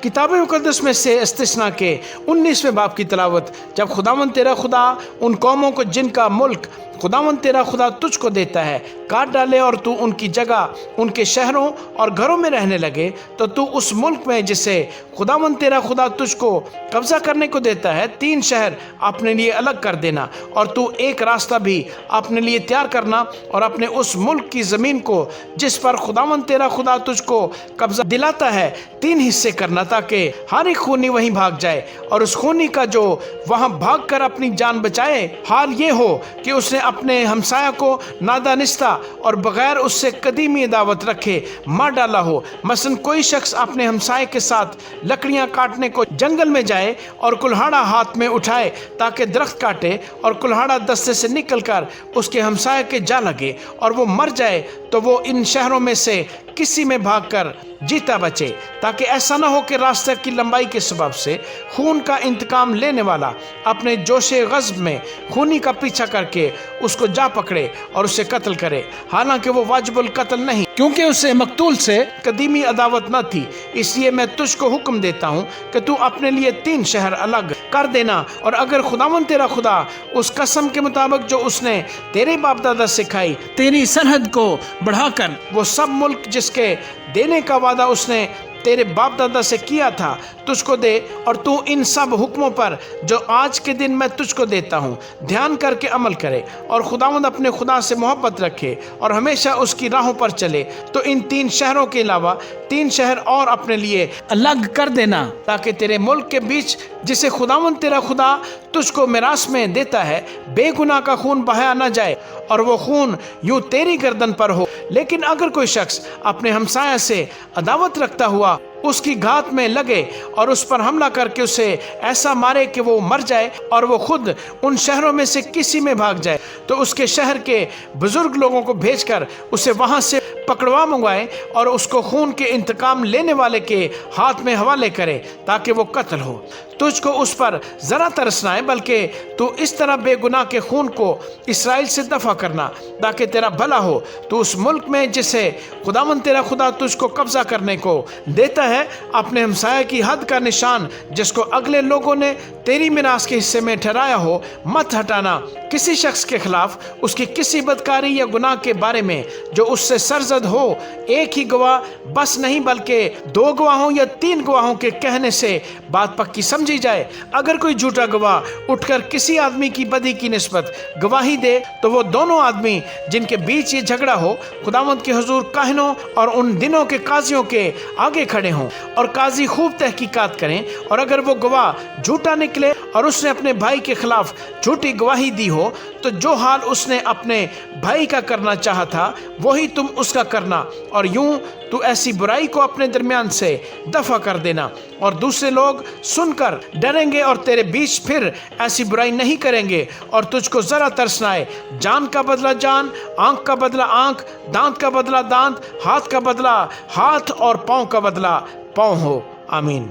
किताब मुक़द्दस में से इस्तिस्ना के 19वें बाब की तलावत, जब खुदावंद तेरा खुदा उन कौमों को जिनका मुल्क खुदावंद तेरा खुदा तुझको देता है काट डाले और तू उनकी जगह उनके शहरों और घरों में रहने लगे, तो तू उस मुल्क में जिसे खुदावंद तेरा खुदा तुझको कब्जा करने को देता है 3 शहर अपने लिए अलग कर देना, और तू एक रास्ता भी अपने लिए तैयार करना और अपने उस मुल्क की ज़मीन को जिस पर खुदावंद तेरा खुदा तुझको कब्जा दिलाता है 3 हिस्से करना, ताकि हर एक खूनी वहीं भाग जाए और उस खूनी का जो वहां भाग कर अपनी जान बचाए, हाल ये हो कि उसने अपने हमसाया को नादानिस्ता और बगैर उससे कदीमी दावत रखे मार डाला हो। मसलन कोई शख्स अपने हमसाये के साथ लकड़ियां काटने को जंगल में जाए और कुल्हाड़ा हाथ में उठाए ताकि दरख्त काटे, और कुल्हाड़ा दस्ते से निकलकर उसके हमसाये के जा लगे और वो मर जाए, तो वो इन शहरों में से किसी में भागकर जीता बचे, ताकि ऐसा ना हो कि रास्ते की लंबाई के सबब से खून का इंतकाम लेने वाला अपने जोशे गज़ब में खूनी का पीछा करके उसको जा पकड़े और उसे कत्ल करे, हालांकि वो वाजिबुल कत्ल नहीं, क्योंकि उसे मकतूल से कदीमी अदावत न थी। इसलिए मैं तुझको हुक्म देता हूँ कि तू अपने लिए 3 शहर अलग कर देना, और अगर खुदावंद तेरा खुदा उस कसम के मुताबिक जो उसने तेरे बाप दादा से खाई तेरी सरहद को बढ़ाकर वो सब मुल्क जिसके देने का वादा उसने तेरे बाप दादा से किया था तुझको दे, और तू इन सब हुक्मों पर जो आज के दिन मैं तुझको देता हूँ ध्यान करके अमल करे और खुदावंद अपने खुदा से मोहब्बत रखे और हमेशा उसकी राहों पर चले, तो इन 3 शहरों के अलावा 3 शहर और अपने लिए अलग कर देना, ताकि तेरे मुल्क के बीच जिसे खुदावंद तेरा खुदा तुझको मिरास में देता है बेगुनाह का खून बहाया न जाए और वो खून यूं तेरी गर्दन पर हो। लेकिन अगर कोई शख्स अपने हमसाया से अदावत रखता हुआ उसकी घात में लगे और उस पर हमला करके उसे ऐसा मारे कि वो मर जाए और वो खुद उन शहरों में से किसी में भाग जाए, तो उसके शहर के बुजुर्ग लोगों को भेजकर उसे वहां से पकड़वा मंगवाए और उसको खून के इंतकाम लेने वाले के हाथ में हवाले करे ताकि वो कत्ल हो। तुझको उस पर ज़रा तरस ना आए, बल्कि तू इस तरह बेगुनाह के खून को इसराइल से दफ़ा करना ताकि तेरा भला हो। तू उस मुल्क में जिसे खुदावंद तेरा खुदा तुझको कब्जा करने को देता है अपने हमसाया की हद का निशान जिसको अगले लोगों ने तेरी मिरास के हिस्से में ठहराया हो मत हटाना। किसी शख्स के खिलाफ उसकी किसी बदकारी या गुनाह के बारे में जो उससे सरजद हो एक ही गवाह बस नहीं, बल्कि 2 गवाहों या 3 गवाहों के कहने से बात पक्की समझी जाए। अगर कोई झूठा गवाह उठकर किसी आदमी की बदी की निस्बत गवाही दे, तो वो दोनों आदमी जिनके बीच ये झगड़ा हो खुदावंद के हुजूर काहिनों और उन दिनों के काजियों के आगे खड़े हों और काजी खूब तहकीकात करें, और अगर वो गवाह झूठा निकले और उसने अपने भाई के खिलाफ झूठी गवाही दी हो, तो जो हाल उसने अपने भाई का करना चाहा था वही तुम उसका करना, और यूं तू ऐसी बुराई को अपने दरमियान से दफा कर देना, और दूसरे लोग सुनकर डरेंगे और तेरे बीच फिर ऐसी बुराई नहीं करेंगे, और तुझको जरा तरस ना आए। जान का बदला जान, आंख का बदला आंख, दांत का बदला दांत, हाथ का बदला हाथ और पाँव का बदला पाँव हो। आमीन।